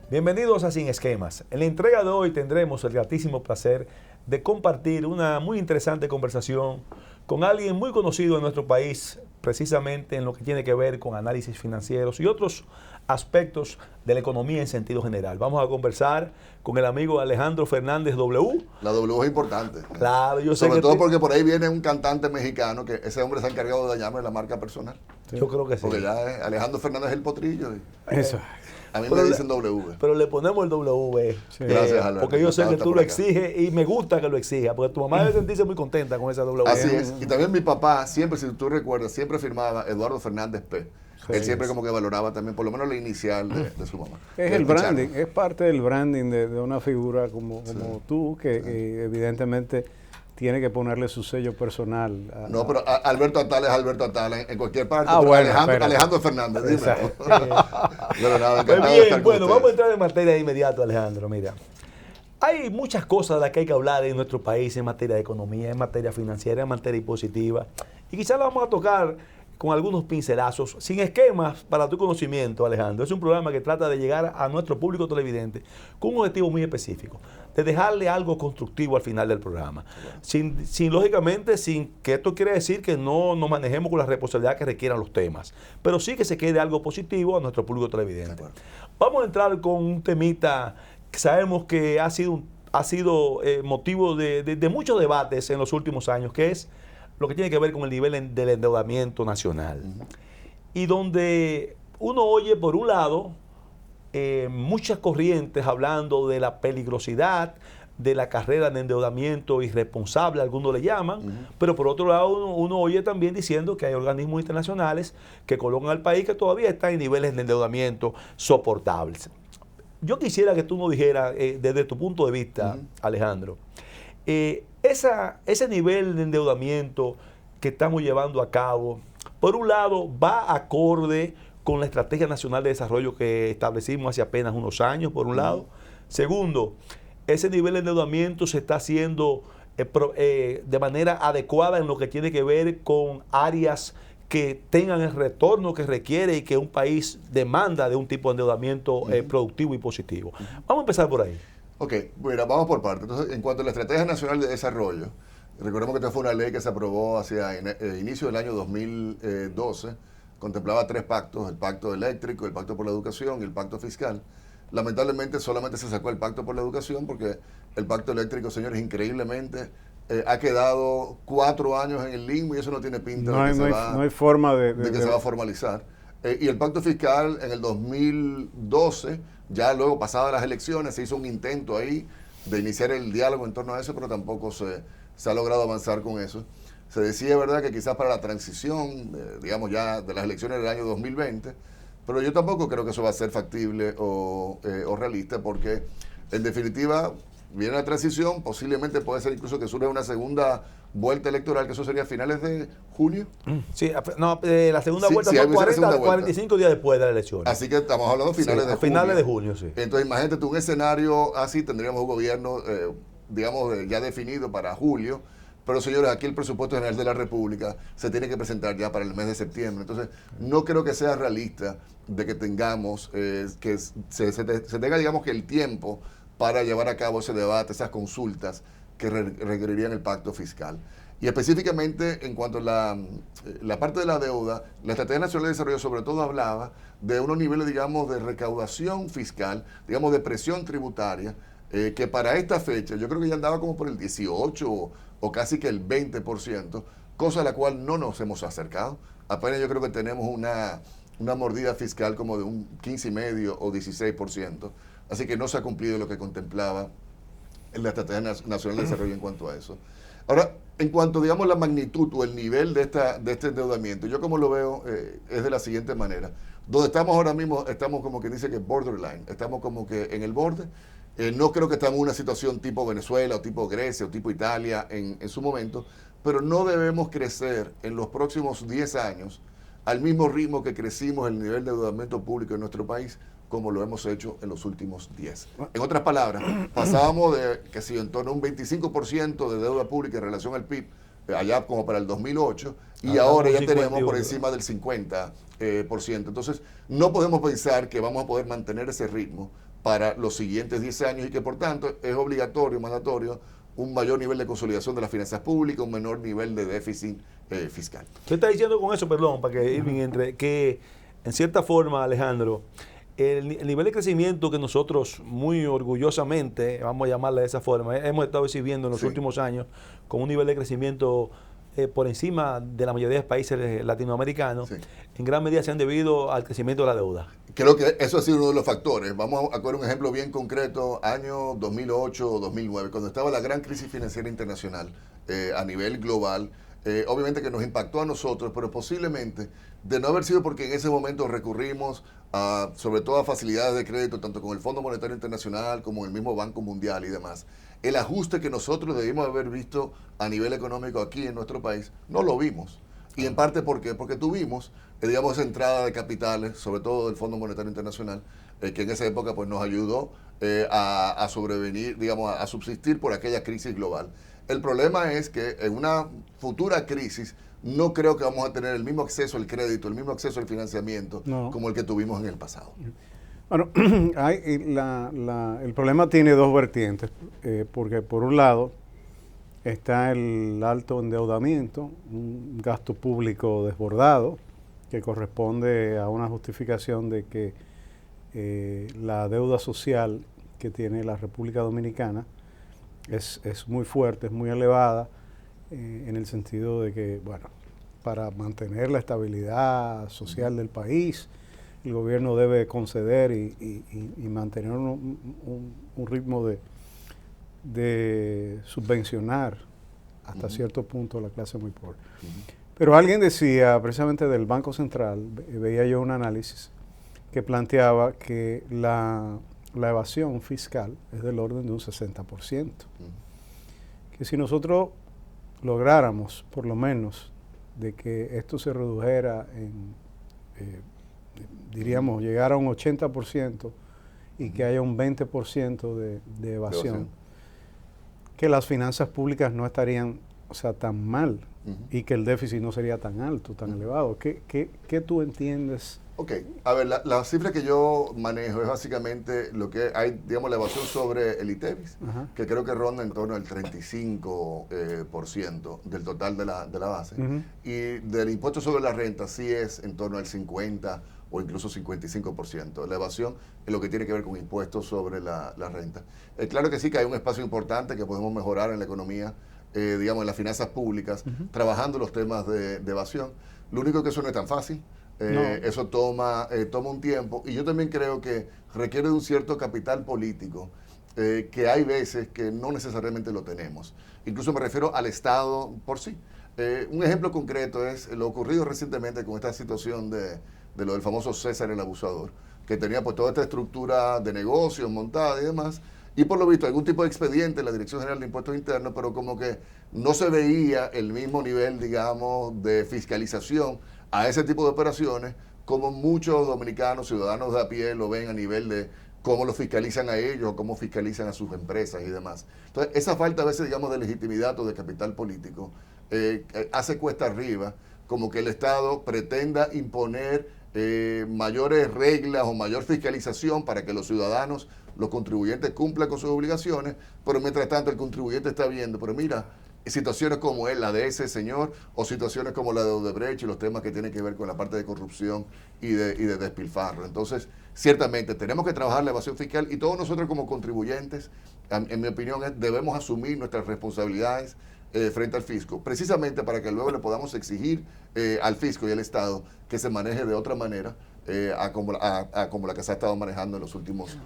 Bienvenidos a Sin Esquemas. En la entrega de hoy tendremos el gratísimo placer de compartir una muy interesante conversación con alguien muy conocido en nuestro país, precisamente en lo que tiene que ver con análisis financieros y otros aspectos de la economía en sentido general. Vamos a conversar con el amigo Alejandro Fernández W. La W es importante. Claro, yo sé Sobre que todo porque por ahí viene un cantante mexicano que ese hombre se ha encargado de dañarme la marca personal. Yo creo que sí. Porque ya es Alejandro Fernández el potrillo. Eso. A mí me dicen W. Pero le ponemos el W. Sí. Gracias, Alberto. Porque yo sé que Está tú por lo acá. exiges y me gusta que lo exijas, porque tu mamá debe sentirse muy contenta con esa W. Así es. Y también mi papá, siempre, si tú recuerdas, siempre firmaba Eduardo Fernández P. Él siempre como que valoraba también, por lo menos la inicial de su mamá. Es Que el Pichardo. branding, es parte del branding de una figura como tú, que evidentemente tiene que ponerle su sello personal. No, pero Alberto Atala es Alberto Atala en cualquier parte. Ah, pero bueno, Alejandro Fernández, dime. Exacto. Pero nada, Pues encantado de bien, estar con bueno, ustedes. vamos a entrar en materia de inmediato, Alejandro. Mira, hay muchas cosas de las que hay que hablar en nuestro país en materia de economía, en materia financiera, en materia impositiva. Y quizás la vamos a tocar con algunos pincelazos, sin esquemas para tu conocimiento, Alejandro. Es un programa que trata de llegar a nuestro público televidente con un objetivo muy específico, de dejarle algo constructivo al final del programa. Lógicamente, sin que esto quiere decir que no nos manejemos con la responsabilidad que requieran los temas, pero sí que se quede algo positivo a nuestro público televidente. Vamos a entrar con un temita que sabemos que ha sido motivo de muchos debates en los últimos años, que es lo que tiene que ver con el nivel del endeudamiento nacional. Y donde uno oye, por un lado, muchas corrientes hablando de la peligrosidad de la carrera de endeudamiento irresponsable, algunos le llaman, pero por otro lado uno oye también diciendo que hay organismos internacionales que colocan al país que todavía está en niveles de endeudamiento soportables. Yo quisiera que tú nos dijeras, desde tu punto de vista, Alejandro, ese nivel de endeudamiento que estamos llevando a cabo, por un lado, va acorde con la Estrategia Nacional de Desarrollo que establecimos hace apenas unos años, por un lado. Segundo, ese nivel de endeudamiento se está haciendo de manera adecuada en lo que tiene que ver con áreas que tengan el retorno que requiere y que un país demanda de un tipo de endeudamiento productivo y positivo. Vamos a empezar por ahí. Ok, bueno, vamos por partes. Entonces, en cuanto a la Estrategia Nacional de Desarrollo, recordemos que esta fue una ley que se aprobó hacia inicio del año 2012, contemplaba 3 pactos, el pacto eléctrico, el pacto por la educación y el pacto fiscal. Lamentablemente solamente se sacó el pacto por la educación porque el pacto eléctrico, señores, increíblemente ha quedado 4 años en el limbo y eso no tiene pinta No hay forma de que se va a formalizar. Y el pacto fiscal en el 2012, ya luego pasadas las elecciones, se hizo un intento ahí de iniciar el diálogo en torno a eso, pero tampoco se ha logrado avanzar con eso. Se decía, ¿verdad?, que quizás para la transición, digamos ya de las elecciones del año 2020, pero yo tampoco creo que eso va a ser factible o realista, porque en definitiva viene la transición, posiblemente puede ser incluso que surja una segunda vuelta electoral, que eso sería a finales de junio. Sí, no, la segunda vuelta sí, son hay 40 45 días después de la elección. Así que estamos hablando de finales Sí, de a junio. finales de junio, sí. Entonces imagínate tú un escenario así, tendríamos un gobierno, digamos, ya definido para julio, pero señores, aquí el presupuesto general de la República se tiene que presentar ya para el mes de septiembre. Entonces, no creo que sea realista de que tengamos, que se tenga, digamos, que el tiempo para llevar a cabo ese debate, esas consultas que requerirían el pacto fiscal. Y específicamente en cuanto a la parte de la deuda, la Estrategia Nacional de Desarrollo sobre todo hablaba de unos niveles, digamos, de recaudación fiscal, digamos, de presión tributaria, que para esta fecha yo creo que ya andaba como por el 18 o casi que el 20%, cosa a la cual no nos hemos acercado. Apenas yo creo que tenemos una mordida fiscal como de un 15,5 o 16%. Así que no se ha cumplido lo que contemplaba en la Estrategia Nacional de Desarrollo en cuanto a eso. Ahora, en cuanto, digamos, la magnitud o el nivel de este endeudamiento, yo como lo veo es de la siguiente manera. Donde estamos ahora mismo, estamos como que dice que borderline, estamos como que en el borde. No creo que estamos en una situación tipo Venezuela o tipo Grecia o tipo Italia en su momento, pero no debemos crecer en los próximos 10 años al mismo ritmo que crecimos el nivel de endeudamiento público en nuestro país, como lo hemos hecho en los últimos 10. En otras palabras, pasábamos de, que si en torno a un 25% de deuda pública en relación al PIB, allá como para el 2008, y ahora ya tenemos por encima del 50%. Entonces, no podemos pensar que vamos a poder mantener ese ritmo para los siguientes 10 años y que por tanto es obligatorio, mandatorio, un mayor nivel de consolidación de las finanzas públicas, un menor nivel de déficit fiscal. ¿Qué está diciendo con eso, perdón, para que Irving entre, que en cierta forma, Alejandro, el nivel de crecimiento que nosotros muy orgullosamente, vamos a llamarle de esa forma, hemos estado exhibiendo en los últimos años con un nivel de crecimiento por encima de la mayoría de países latinoamericanos, en gran medida se han debido al crecimiento de la deuda. Creo que eso ha sido uno de los factores. Vamos a poner un ejemplo bien concreto, año 2008 o 2009, cuando estaba la gran crisis financiera internacional a nivel global. Obviamente que nos impactó a nosotros, pero posiblemente de no haber sido porque en ese momento recurrimos sobre todo a facilidades de crédito, tanto con el Fondo Monetario Internacional como el mismo Banco Mundial y demás. El ajuste que nosotros debimos haber visto a nivel económico aquí en nuestro país, no lo vimos. Y en parte, ¿por qué? Porque tuvimos, digamos, esa entrada de capitales, sobre todo del Fondo Monetario Internacional, que en esa época pues, nos ayudó a sobrevenir, digamos, a subsistir por aquella crisis global. El problema es que en una futura crisis no creo que vamos a tener el mismo acceso al crédito, el mismo acceso al financiamiento como el que tuvimos en el pasado. Bueno, el problema tiene dos vertientes, porque por un lado está el alto endeudamiento, un gasto público desbordado, que corresponde a una justificación de que la deuda social que tiene la República Dominicana es muy fuerte, es muy elevada, en el sentido de que, bueno, para mantener la estabilidad social del país, el gobierno debe conceder y mantener un ritmo de subvencionar hasta cierto punto a la clase muy pobre. Pero alguien decía, precisamente del Banco Central, veía yo un análisis que planteaba que la evasión fiscal es del orden de un 60%. Que si nosotros lográramos, por lo menos, de que esto se redujera diríamos, llegar a un 80% y que haya un 20% de evasión, que las finanzas públicas no estarían, o sea, tan mal y que el déficit no sería tan alto, tan elevado. ¿Qué tú entiendes? Ok, a ver, la cifra que yo manejo es básicamente lo que hay, digamos, la evasión sobre el ITEVIS, que creo que ronda en torno al 35% del total de la base. Y del impuesto sobre la renta sí es en torno al 50% o incluso 55%. La evasión es lo que tiene que ver con impuestos sobre la renta. Claro que sí que hay un espacio importante que podemos mejorar en la economía, digamos, en las finanzas públicas, trabajando los temas de evasión. Lo único que eso no es tan fácil. Eso toma un tiempo, y yo también creo que requiere de un cierto capital político que hay veces que no necesariamente lo tenemos. Incluso me refiero al Estado por sí. Un ejemplo concreto es lo ocurrido recientemente con esta situación de lo del famoso César el Abusador, que tenía pues toda esta estructura de negocios montada y demás, y por lo visto algún tipo de expediente en la Dirección General de Impuestos Internos, pero como que no se veía el mismo nivel, digamos, de fiscalización a ese tipo de operaciones como muchos dominicanos, ciudadanos de a pie, lo ven a nivel de cómo lo fiscalizan a ellos, cómo fiscalizan a sus empresas y demás. Entonces, esa falta a veces, digamos, de legitimidad o de capital político hace cuesta arriba como que el Estado pretenda imponer mayores reglas o mayor fiscalización para que los ciudadanos, los contribuyentes cumplan con sus obligaciones, pero mientras tanto el contribuyente está viendo, pero mira, situaciones como la de ese señor o situaciones como la de Odebrecht y los temas que tienen que ver con la parte de corrupción y de despilfarro. Entonces, ciertamente tenemos que trabajar la evasión fiscal y todos nosotros como contribuyentes, en mi opinión, debemos asumir nuestras responsabilidades frente al fisco, precisamente para que luego le podamos exigir al fisco y al Estado que se maneje de otra manera a como la que se ha estado manejando en los últimos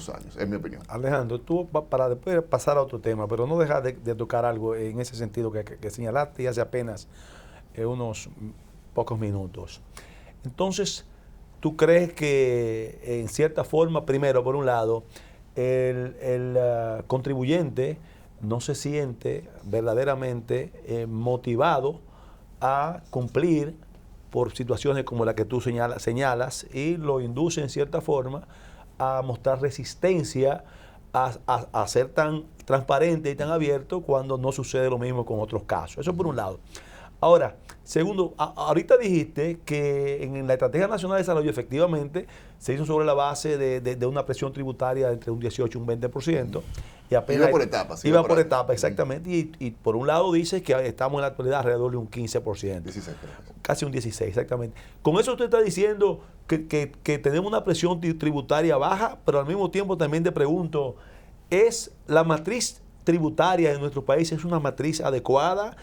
años, en mi opinión. Alejandro, tú para después pasar a otro tema, pero no dejar de tocar algo en ese sentido que señalaste hace apenas unos pocos minutos. Entonces, ¿tú crees que en cierta forma, primero, por un lado, el contribuyente no se siente verdaderamente motivado a cumplir por situaciones como la que tú señalas y lo induce en cierta forma a mostrar resistencia a ser tan transparente y tan abierto cuando no sucede lo mismo con otros casos? Eso por un lado. Ahora, segundo, ahorita dijiste que en la Estrategia Nacional de Desarrollo efectivamente se hizo sobre la base de una presión tributaria entre un 18 y un 20%. Y apenas, iba por etapas. Iba por etapas, exactamente. Y por un lado dice que estamos en la actualidad alrededor de un 15%. 16, casi un 16, exactamente. Con eso usted está diciendo que tenemos una presión tributaria baja, pero al mismo tiempo también te pregunto, ¿es la matriz tributaria de nuestro país es una matriz adecuada?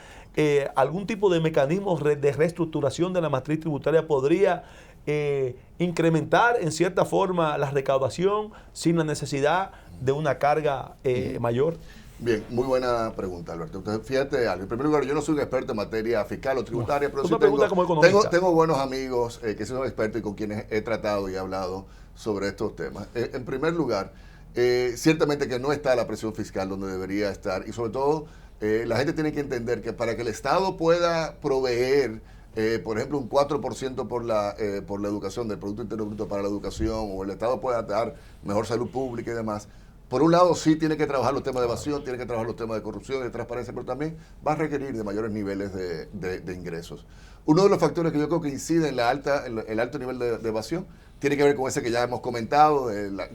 ¿Algún tipo de mecanismo de reestructuración de la matriz tributaria podría incrementar en cierta forma la recaudación sin la necesidad de una carga mayor? Bien, muy buena pregunta, Alberto. Entonces, fíjate algo. En primer lugar, yo no soy un experto en materia fiscal o tributaria, pero sí tengo buenos amigos que son expertos y con quienes he tratado y he hablado sobre estos temas. En primer lugar, ciertamente que no está la presión fiscal donde debería estar y sobre todo la gente tiene que entender que para que el Estado pueda proveer por ejemplo, un 4% por la educación, del Producto Interno Bruto para la educación, o el Estado pueda dar mejor salud pública y demás. Por un lado, sí tiene que trabajar los temas de evasión, tiene que trabajar los temas de corrupción y de transparencia, pero también va a requerir de mayores niveles de ingresos. Uno de los factores que yo creo que incide en el alto nivel de evasión tiene que ver con ese que ya hemos comentado,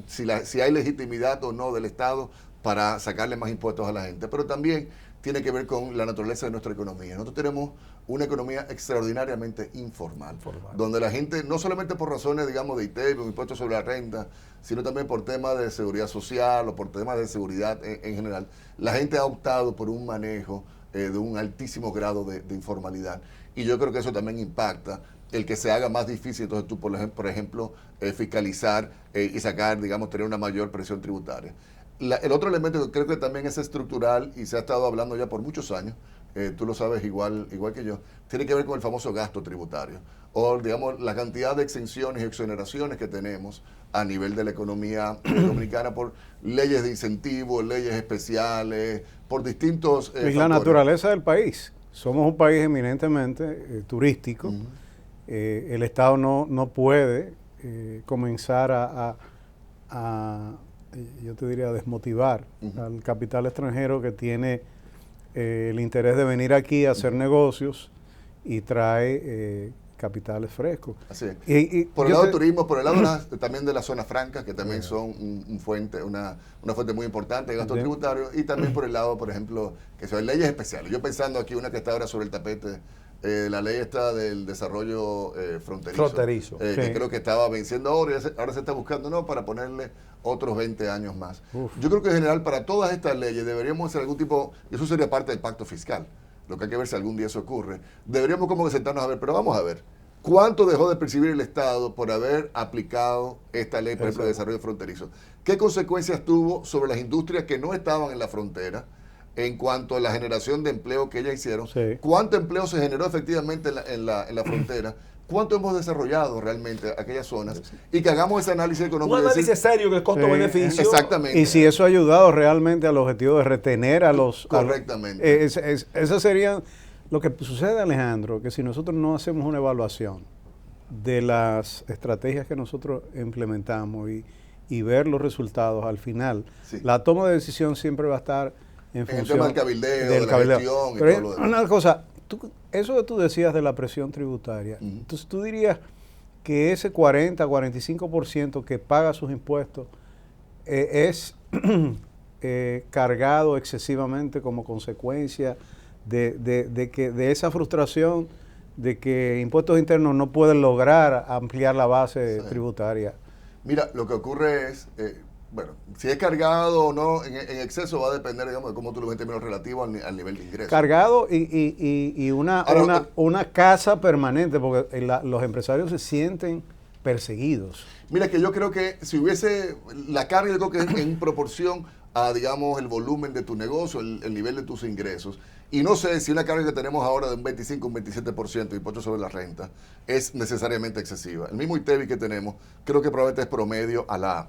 si hay legitimidad o no del Estado para sacarle más impuestos a la gente, pero también tiene que ver con la naturaleza de nuestra economía. Nosotros tenemos una economía extraordinariamente informal, donde la gente, no solamente por razones, digamos, de ITEVI, un impuesto sobre la renta, sino también por temas de seguridad social o por temas de seguridad en general, la gente ha optado por un manejo de un altísimo grado de informalidad. Y yo creo que eso también impacta el que se haga más difícil, entonces tú, por ejemplo, fiscalizar y sacar, digamos, tener una mayor presión tributaria. El otro elemento que creo que también es estructural y se ha estado hablando ya por muchos años, tú lo sabes igual que yo, tiene que ver con el famoso gasto tributario o, digamos, la cantidad de exenciones y exoneraciones que tenemos a nivel de la economía dominicana por leyes de incentivo, leyes especiales, por distintos factores. La naturaleza del país. Somos un país eminentemente turístico. El Estado no puede comenzar a yo te diría desmotivar al capital extranjero que tiene el interés de venir aquí a hacer negocios y trae capitales frescos. Así es. Por el lado del turismo, por el lado también de las zonas francas, que también son una fuente muy importante de gasto tributario, y también por el lado, por ejemplo, que son leyes especiales. Yo pensando aquí una que está ahora sobre el tapete, la ley está del desarrollo fronterizo. Que creo que estaba venciendo ahora se está buscando para ponerle otros 20 años más. Yo creo que en general para todas estas leyes deberíamos hacer algún tipo, y eso sería parte del pacto fiscal, lo que hay que ver si algún día eso ocurre, deberíamos como que sentarnos a ver, pero vamos a ver, ¿cuánto dejó de percibir el Estado por haber aplicado esta ley, por ejemplo, de desarrollo fronterizo? ¿Qué consecuencias tuvo sobre las industrias que no estaban en la frontera? En cuanto a la generación de empleo que ellas hicieron, ¿cuánto empleo se generó efectivamente en la frontera? ¿Cuánto hemos desarrollado realmente aquellas zonas? Y que hagamos ese análisis económico. Un análisis serio que el costo-beneficio. Exactamente. Y si eso ha ayudado realmente al objetivo de retener a los... Correctamente. Eso sería lo que sucede, Alejandro, que si nosotros no hacemos una evaluación de las estrategias que nosotros implementamos y ver los resultados al final, la toma de decisión siempre va a estar en función el tema del cabildeo, de la gestión y todo lo demás. Una cosa, eso que tú decías de la presión tributaria, entonces tú dirías que ese 40-45% que paga sus impuestos es cargado excesivamente como consecuencia de esa frustración de que impuestos internos no pueden lograr ampliar la base tributaria. Mira, lo que ocurre es... bueno, si es cargado o no en exceso va a depender, digamos, de cómo tú lo ves en términos relativos al nivel de ingreso. Cargado y una casa permanente, porque los empresarios se sienten perseguidos. Mira, que yo creo que si hubiese la carga, yo creo que en proporción a, digamos, el volumen de tu negocio, el nivel de tus ingresos, y no sé si una carga que tenemos ahora de un 25, un 27% de impuestos sobre la renta es necesariamente excesiva. El mismo ITEVI que tenemos, creo que probablemente es promedio a la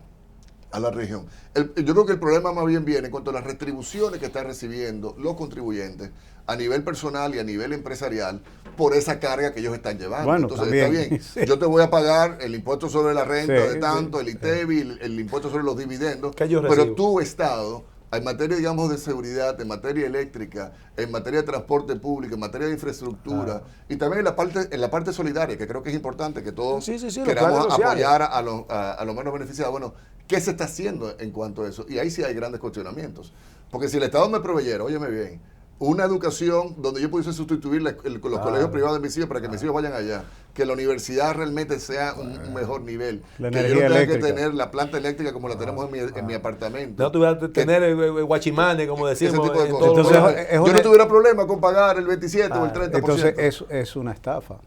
región. Yo creo que el problema más bien viene en cuanto a las retribuciones que están recibiendo los contribuyentes a nivel personal y a nivel empresarial por esa carga que ellos están llevando. Bueno, entonces también, está bien, yo te voy a pagar el impuesto sobre la renta de tanto, el ITEVI, el impuesto sobre los dividendos, pero tu Estado en materia, digamos, de seguridad, en materia eléctrica, en materia de transporte público, en materia de infraestructura, y también en la parte solidaria, que creo que es importante que todos queramos apoyar a los menos beneficiados. Bueno, ¿qué se está haciendo en cuanto a eso? Y ahí sí hay grandes cuestionamientos. Porque si el Estado me proveyera, óyeme bien, una educación donde yo pudiese sustituir los colegios privados de mis hijos para que mis hijos vayan allá, que la universidad realmente sea un mejor nivel, la que yo no tenga que tener la planta eléctrica como la tenemos en mi apartamento. No tuviera que tener guachimanes, como decimos. Ese tipo de cosas. Entonces, yo no tuviera problema con pagar el 27 o el 30%. Entonces es una estafa,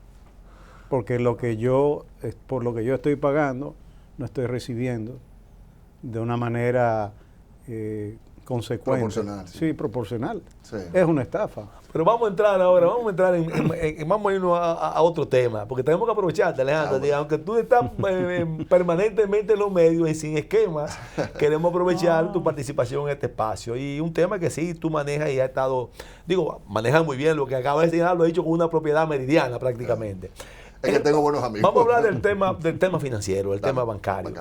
porque por lo que yo estoy pagando, no estoy recibiendo de una manera consecuente. Proporcional. Sí, proporcional. Sí. Es una estafa. Pero vamos a entrar ahora, vamos a irnos a otro tema, porque tenemos que aprovecharte, Alejandro. Bueno. Aunque tú estás permanentemente en los medios y sin esquemas, queremos aprovechar tu participación en este espacio. Y un tema que sí tú manejas y has estado, manejas muy bien lo que acabas de decir, lo has dicho con una propiedad meridiana prácticamente. Es que tengo buenos amigos. Vamos a hablar del tema financiero, del tema bancario.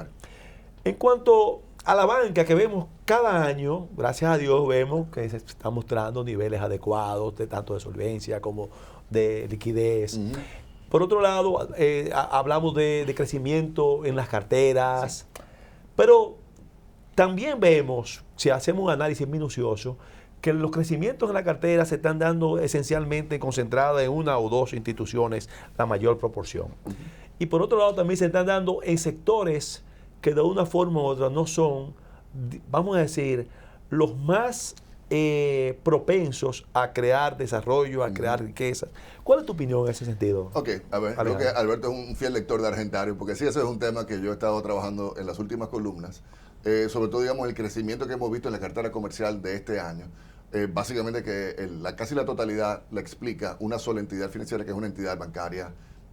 En cuanto a la banca, que vemos cada año, gracias a Dios, vemos que se están mostrando niveles adecuados, tanto de solvencia como de liquidez. Por otro lado, hablamos de crecimiento en las carteras, pero también vemos, si hacemos un análisis minucioso, que los crecimientos en la cartera se están dando esencialmente concentrados en una o dos instituciones, la mayor proporción. Y por otro lado, también se están dando en sectores que de una forma u otra no son, vamos a decir, los más propensos a crear desarrollo, a crear riqueza. ¿Cuál es tu opinión en ese sentido? Ok, a ver, creo que Alberto es un fiel lector de Argentario, porque sí, ese es un tema que yo he estado trabajando en las últimas columnas, sobre todo, digamos, el crecimiento que hemos visto en la cartera comercial de este año. Básicamente que casi la totalidad la explica una sola entidad financiera, que es una entidad bancaria.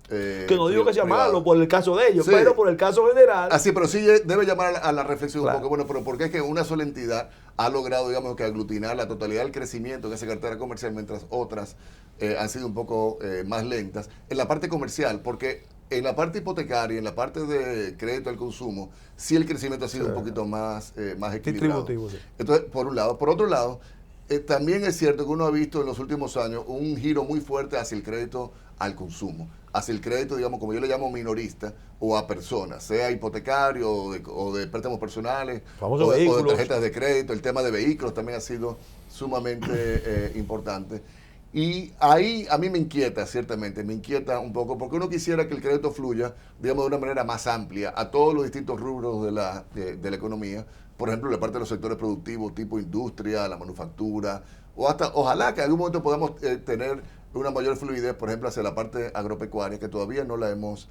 Que no digo que sea malo por el caso de ellos, sí, pero por el caso general. Así, pero sí debe llamar a la reflexión un poco. Bueno, pero ¿por qué es que una sola entidad ha logrado, digamos, que aglutinar la totalidad del crecimiento de esa cartera comercial, mientras otras han sido un poco más lentas? En la parte comercial, porque en la parte hipotecaria, en la parte de crédito al consumo, sí el crecimiento ha sido un poquito más equilibrado. Sí. Entonces, por un lado. Por otro lado, también es cierto que uno ha visto en los últimos años un giro muy fuerte hacia el crédito al consumo, hacia el crédito, digamos, como yo le llamo minorista, o a personas, sea hipotecario o de préstamos personales, o de tarjetas de crédito. El tema de vehículos también ha sido sumamente importante. Y ahí a mí me inquieta, ciertamente, me inquieta un poco, porque uno quisiera que el crédito fluya, digamos, de una manera más amplia a todos los distintos rubros de la economía. Por ejemplo, la parte de los sectores productivos, tipo industria, la manufactura, o hasta, ojalá que en algún momento podamos tener una mayor fluidez, por ejemplo, hacia la parte agropecuaria, que todavía no la hemos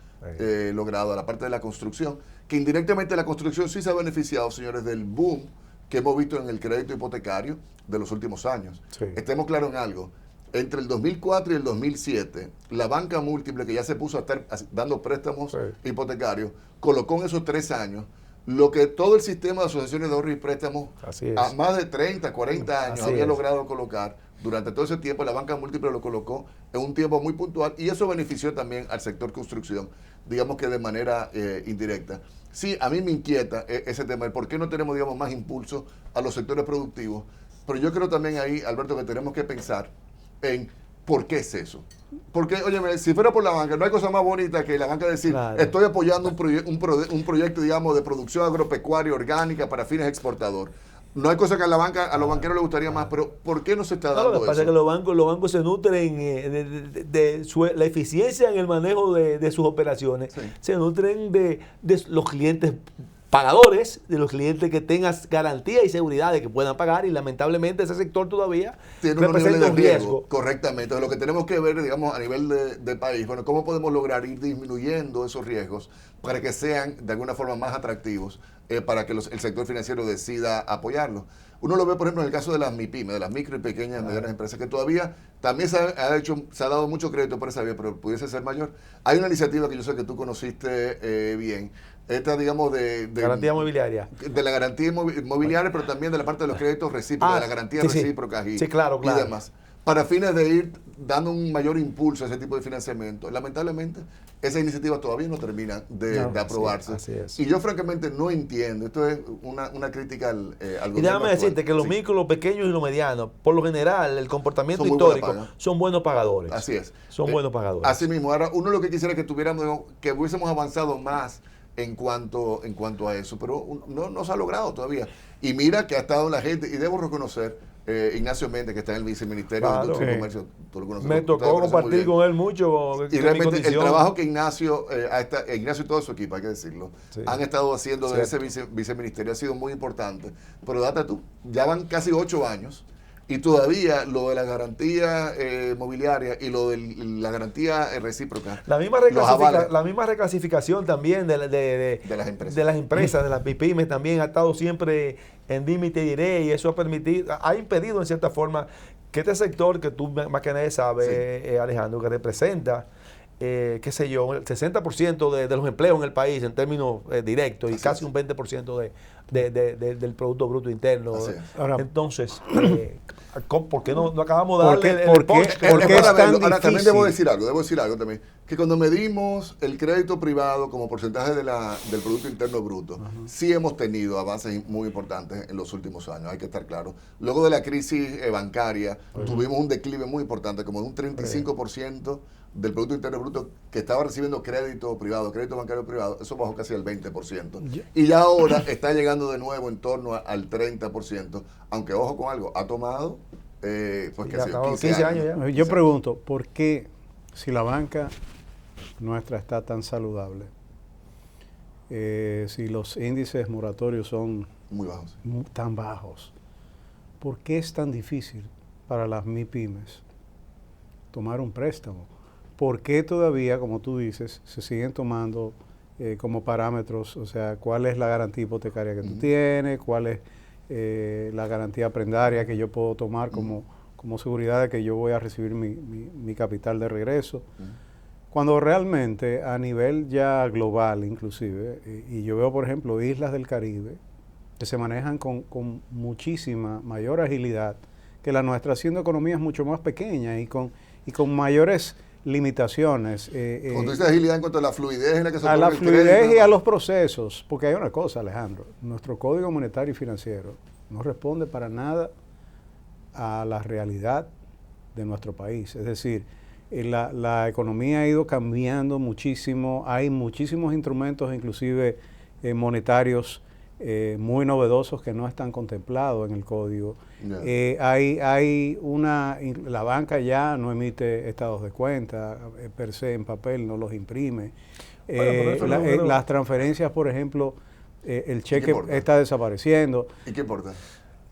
logrado, a la parte de la construcción, que indirectamente la construcción sí se ha beneficiado, señores, del boom que hemos visto en el crédito hipotecario de los últimos años. Sí. Estemos claros en algo. Entre el 2004 y el 2007, la banca múltiple, que ya se puso a estar dando préstamos hipotecarios, colocó en esos 3 años lo que todo el sistema de asociaciones de ahorro y préstamos a más de 30, 40 años había logrado colocar. Durante todo ese tiempo la banca múltiple lo colocó en un tiempo muy puntual, y eso benefició también al sector construcción, digamos que de manera indirecta. Sí, a mí me inquieta ese tema, el por qué no tenemos, digamos, más impulso a los sectores productivos, pero yo creo también ahí, Alberto, que tenemos que pensar en por qué es eso. Porque, óyeme, si fuera por la banca, no hay cosa más bonita que la banca decir, estoy apoyando un proyecto, digamos, de producción agropecuaria orgánica para fines exportador. No hay cosa que a la banca, a los banqueros les gustaría más, pero ¿por qué no se está dando eso? Lo que pasa es que los bancos se nutren de la eficiencia en el manejo de sus operaciones, se nutren de los clientes pagadores, de los clientes que tengan garantía y seguridad de que puedan pagar, y lamentablemente ese sector todavía tiene representa un riesgo. Correctamente. Entonces, lo que tenemos que ver, digamos, a nivel de país, bueno, cómo podemos lograr ir disminuyendo esos riesgos para que sean de alguna forma más atractivos, para que el sector financiero decida apoyarlo. Uno lo ve, por ejemplo, en el caso de las MIPYME, de las micro y pequeñas y medianas empresas, que todavía también se ha dado mucho crédito por esa vía, pero pudiese ser mayor. Hay una iniciativa que yo sé que tú conociste bien, esta, digamos, de garantía mobiliaria. De la garantía mobiliaria, pero también de la parte de los créditos recíprocos, de la garantía recíproca y demás. para fines de ir dando un mayor impulso a ese tipo de financiamiento. Lamentablemente, esas iniciativas todavía no terminan de aprobarse. Así es. Y yo francamente no entiendo, esto es una crítica al gobierno Y déjame actual. decirte que los Sí, micros, los pequeños y los medianos, por lo general, el comportamiento Son muy buena histórico, paga. son buenos pagadores. Así es. Son buenos pagadores. Así mismo, ahora uno lo que quisiera que tuviéramos, que hubiésemos avanzado más en cuanto a eso, pero no se ha logrado todavía. Y mira que ha estado la gente, y debo reconocer, Ignacio Méndez, que está en el viceministerio de Claro. Industria y Sí. Comercio, tú lo conoces, Me tú tocó lo conoces muy compartir bien. con él mucho. Y realmente el trabajo que Ignacio, Ignacio y todo su equipo, hay que decirlo, Sí. han estado haciendo de ese Cierto. viceministerio ha sido muy importante. Pero date tú, ya van casi 8 años y todavía lo de la garantía mobiliaria y lo de la garantía recíproca, La misma, los avales la misma reclasificación también de las empresas. de las empresas, de las pymes también ha estado siempre en dime y te diré, y eso ha permitido, ha impedido en cierta forma que este sector que tú más que nadie sabes, Alejandro, que representa, qué sé yo, el 60% de los empleos en el país en términos directos y Así casi es. un 20% del Producto Bruto Interno. Así es. Ahora, Entonces, ¿por qué no acabamos de ¿Por darle qué- el por qué- punch que- por qué es Ahora, tan ahora, también difícil? debo decir algo también, que cuando medimos el crédito privado como porcentaje del Producto Interno Bruto, sí hemos tenido avances muy importantes en los últimos años, hay que estar claro. Luego de la crisis bancaria, tuvimos un declive muy importante, como de un 35% del Producto Interno Bruto que estaba recibiendo crédito privado, crédito bancario privado, eso bajó casi al 20%. Y ya ahora está llegando de nuevo en torno al 30%, aunque ojo con algo, ha tomado pues que Ya ha sido acabamos 15 años. ya. yo pregunto, ¿por qué si la banca nuestra está tan saludable, si los índices moratorios son Muy bajos. tan bajos, ¿por qué es tan difícil para las MIPYMES tomar un préstamo? ¿Por qué todavía, como tú dices, se siguen tomando como parámetros, o sea, cuál es la garantía hipotecaria que tú tienes, cuál es la garantía prendaria que yo puedo tomar como seguridad de que yo voy a recibir mi capital de regreso? Cuando realmente a nivel ya global inclusive, y yo veo por ejemplo islas del Caribe que se manejan con muchísima mayor agilidad que la nuestra, siendo economías mucho más pequeñas y con mayores limitaciones. Cuando tú dices agilidad en cuanto a la fluidez en la que se A otorga la el fluidez crédito, y a los procesos, porque hay una cosa, Alejandro, nuestro Código Monetario y Financiero no responde para nada a la realidad de nuestro país. Es decir, la economía ha ido cambiando muchísimo, hay muchísimos instrumentos, inclusive monetarios, muy novedosos que no están contemplados en el código. La banca ya no emite estados de cuenta per se en papel, no los imprime. Las transferencias, por ejemplo, el cheque está desapareciendo. ¿Y qué importa?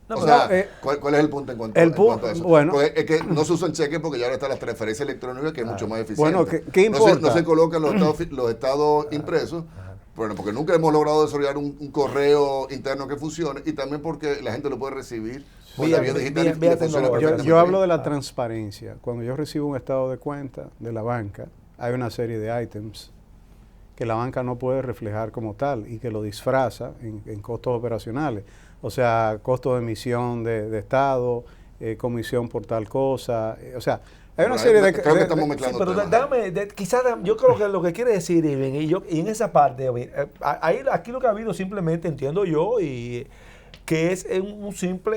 No, O pero, sea, ¿cuál es el punto en cuanto, el en cuanto a eso? bueno. Porque es que no se usan cheques porque ya ahora está la transferencia electrónica que es mucho más eficiente. Bueno, ¿qué importa? No se colocan los estados impresos, bueno, porque nunca hemos logrado desarrollar un correo interno que funcione y también porque la gente lo puede recibir por la vía digital y vía funciona tecnológica. perfectamente Yo hablo bien. de la transparencia. Cuando yo recibo un estado de cuenta de la banca, hay una serie de ítems que la banca no puede reflejar como tal y que lo disfraza en costos operacionales. O sea, costo de emisión de estado, comisión por tal cosa. O sea, hay una serie de... Creo que estamos mezclando pero temas. quizás yo creo que lo que quiere decir Irving, y en esa parte, aquí lo que ha habido simplemente, entiendo yo, y que es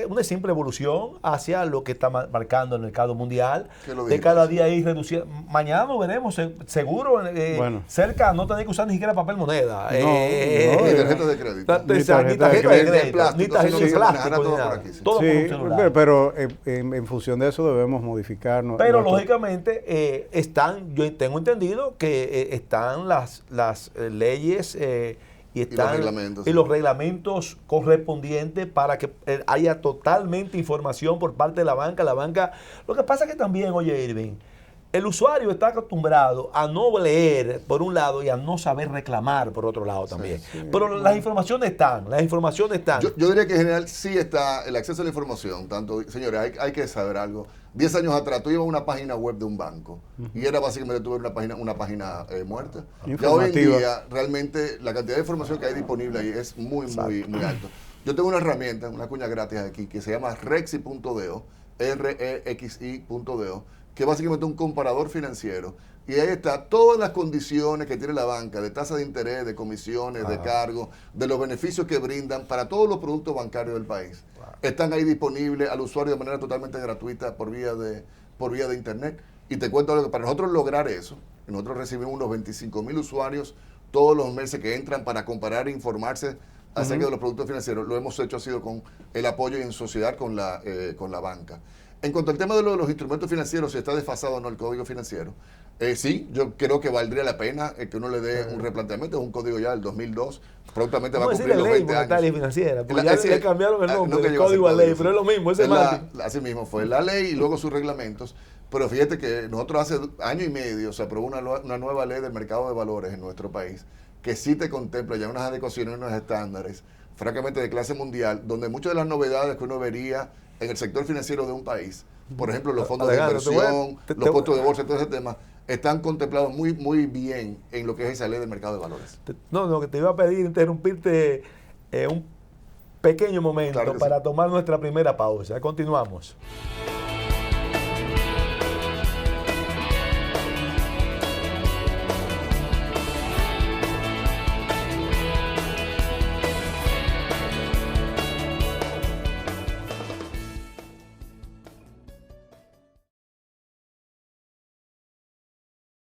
una simple evolución hacia lo que está marcando el mercado mundial, Que lo de dijiste. cada día ir reduciendo. Mañana lo veremos, seguro, Bueno. cerca no tener que usar ni siquiera papel moneda. Ni tarjetas de crédito. Ni tarjeta tarjeta de de crédito, crédito, plástico, ni tarjeta sino de que se plástico, manejará ni todo nada. por aquí, sí. Todo por un Sí, celular. pero en función de eso debemos modificar. Pero nuestro- lógicamente yo tengo entendido que están las leyes y los reglamentos correspondientes para que haya totalmente información por parte de la banca. La banca, lo que pasa es que también, oye Irving, el usuario está acostumbrado a no leer por un lado y a no saber reclamar por otro lado también. Pero las informaciones están, Yo diría que en general sí está el acceso a la información. Tanto, señores, hay que saber algo. 10 años atrás tú ibas a una página web de un banco y era básicamente tú ver una página muerta. Ya hoy en Informativa. día realmente la cantidad de información que hay disponible ahí es muy alto. Yo tengo una herramienta, una cuña gratis aquí que se llama Rexy.deo, rexi.do, que es básicamente un comparador financiero. Y ahí está todas las condiciones que tiene la banca, de tasa de interés, de comisiones, de cargos, de los beneficios que brindan para todos los productos bancarios del país. Están ahí disponibles al usuario de manera totalmente gratuita por vía de internet. Y te cuento algo, que para nosotros lograr eso, nosotros recibimos unos 25,000 usuarios todos los meses que entran para comparar e informarse acerca de los productos financieros. Lo hemos hecho, ha sido con el apoyo y en sociedad con la banca. En cuanto al tema de los instrumentos financieros, si está desfasado o no el código financiero, sí, yo creo que valdría la pena que uno le dé un replanteamiento. Es un código ya del 2002, prontamente va a cumplir los 20 años. Monetaria y financiera, porque ya cambiaron el nombre del código a ley, pero es lo mismo, así mismo fue la ley y luego sus reglamentos. Pero fíjate que nosotros hace año y medio se aprobó una nueva ley del mercado de valores en nuestro país, que sí te contempla ya unas adecuaciones y unos estándares, francamente de clase mundial, donde muchas de las novedades que uno vería en el sector financiero de un país, por ejemplo, los fondos de inversión, los puestos de bolsa, todo ese tema, están contemplados muy, muy bien en lo que es esa ley del mercado de valores. No, que te iba a pedir interrumpirte un pequeño momento, claro, para tomar nuestra primera pausa. Continuamos.